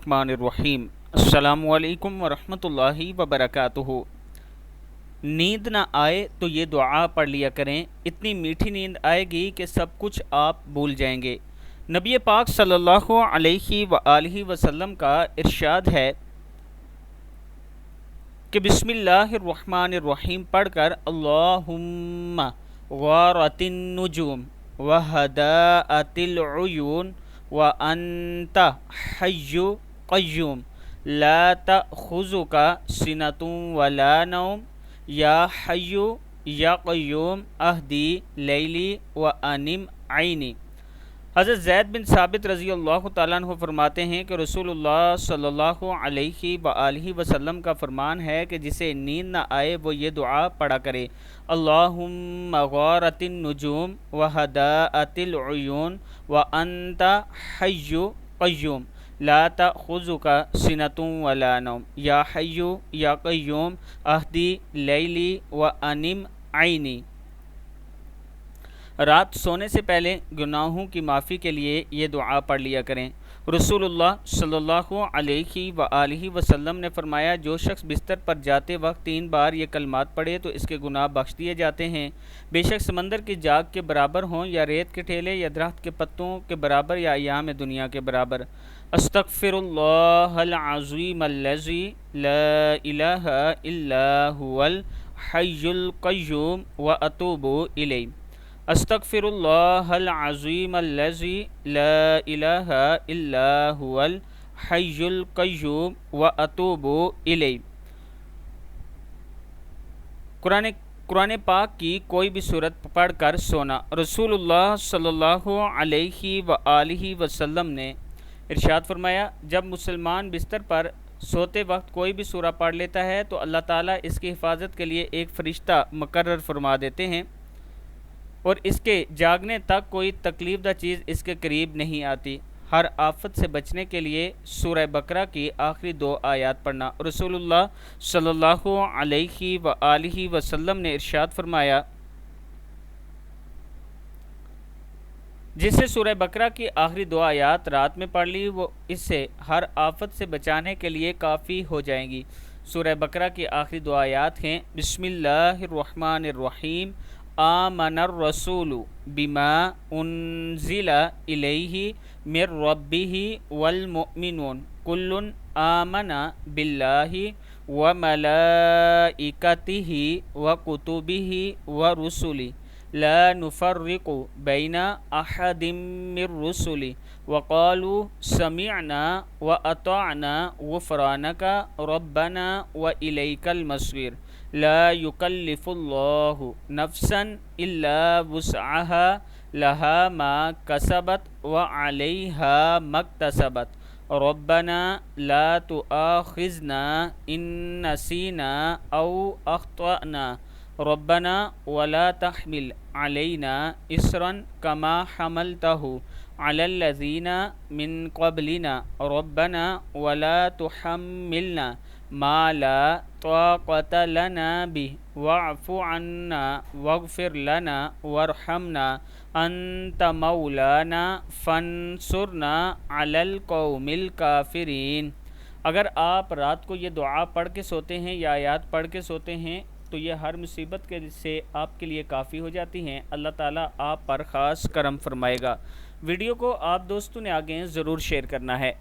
बिस्मिल्लाहिर्रहमानिर्रहीम। अस्सलामु अलैकुम वरहमतुल्लाहि वबरकातुहू। नींद ना आए तो ये दुआ पढ़ लिया करें, इतनी मीठी नींद आएगी कि सब कुछ आप भूल जाएंगे। नबी पाक सल्लल्लाहु अलैहि वआलिहि वसल्लम का इरशाद है कि बिस्मिल्लाहिर्रहमानिर्रहीम पढ़कर अल्लाहुम्मा गारतिन नुजूम व हदाअतिल उयून व अंता हय्यु क़य्यूम ला तअख़ुज़ुका सिनतुन वला नौम या हय्यु या क़य्यूम अहदी लैली व अनिम आइनी। हज़रत ज़ैद बिन साबित रज़ी अल्लाह तआला अन्हु फरमाते हैं कि रसूलुल्लाह सल्लल्लाहु अलैहि वआलिहि वसल्लम का फरमान है कि जिसे नींद ना आए वो ये दुआ पढ़ा करे, अल्लाहुम्मा गारतिन नुजूम व हदाअतिल उयून व अंता हय्यु क़य्यूम ला तअख़ुज़ुका सिनतुन वला नौम या हय्यु या क़य्यूम अहदी लैली व अनिम आइनी। रात सोने से पहले गुनाहों की माफ़ी के लिए ये दुआ पढ़ लिया करें। रसूलुल्लाह सल्लल्लाहु अलैहि वआलिहि वसल्लम ने फरमाया, जो शख्स बिस्तर पर जाते वक्त 3 बार ये कलमात पढ़े तो इसके गुनाह बख्श दिए जाते हैं, बेशक समंदर की जाग के बराबर हों या रेत के ठेले या दरख्त के पत्तों के बराबर या अय्याम दुनिया के बराबर। अस्तग़फिरुल्लाहल अज़ीमल्लज़ी ला इलाहा इल्ला हुवल हय्युल क़य्यूम व अतूबु इलैहि। अस्तग़फिरुल्लाहल अज़ीमल्लज़ी ला इलाहा इल्ला हुवल हय्युल क़य्यूम व अतूबु इलैहि। कुरान पाक की कोई भी सूरत पढ़कर सोना। रसूलुल्लाह सल्लल्लाहु अलैहि वआलिहि वसल्लम ने इरशाद फरमाया, जब मुसलमान बिस्तर पर सोते वक्त कोई भी सूरा पढ़ लेता है तो अल्लाह ताला इसकी हिफाजत के लिए एक फ़रिश्ता मुकर्रर फरमा देते हैं और इसके जागने तक कोई तकलीफ़दा चीज़ इसके करीब नहीं आती। हर आफत से बचने के लिए सूरह बकरा की आखिरी 2 आयत पढ़ना। रसूलुल्लाह सल्लल्लाहु अलैहि वआलिहि वसल्लम ने इरशाद फरमाया, जिससे सूरह बकरा की आखिरी 2 आयत रात में पढ़ ली वो इससे हर आफत से बचाने के लिए काफ़ी हो जाएंगी। सूरह बकरा की आखिरी 2 आयत हैं, बिस्मिल्लाहिर्रहमानिर्रहीम आमनर रसूलु बिमा उन्ज़िला इलैहि मिर रब्बिही वल मुअमिनून कुल्लुन आमना बिल्लाहि व मलाइकतिही व कुतुबिही व रुसुली ला नुफ़र्रिक़ु बैना अहदिम मिर रुसुली व क़ालू समिअना व अताअना गुफ़रानका रब्बना व इलैकल मसीर ला युकल्लिफ़ुल्लाहु नफ़्सन इल्ला वुस्अहा लहा मा कसबत व अलैहा मक्तसबत रब्बना ला तुआख़िज़ना इन नसीना औ अख़्तअना रब्बना वला तहमिल अलैना इसरन कमा हमलतहु अलल्लज़ीना मिन क़ब्लिना रब्बना वला तुहम्मिलना मा ला ताक़त लना बिहि वअफ़ु अन्ना वग़फ़िर लना वरहमना अंत मौलाना फ़ंसुरना अलल क़ौमिल काफ़िरीन। अगर आप रात को ये दुआ पढ़ के सोते हैं या आयत पढ़ के सोते हैं तो ये हर मुसीबत के से आपके लिए काफ़ी हो जाती हैं। अल्लाह ताला आप पर ख़ास करम फरमाएगा। वीडियो को आप दोस्तों ने आगे ज़रूर शेयर करना है।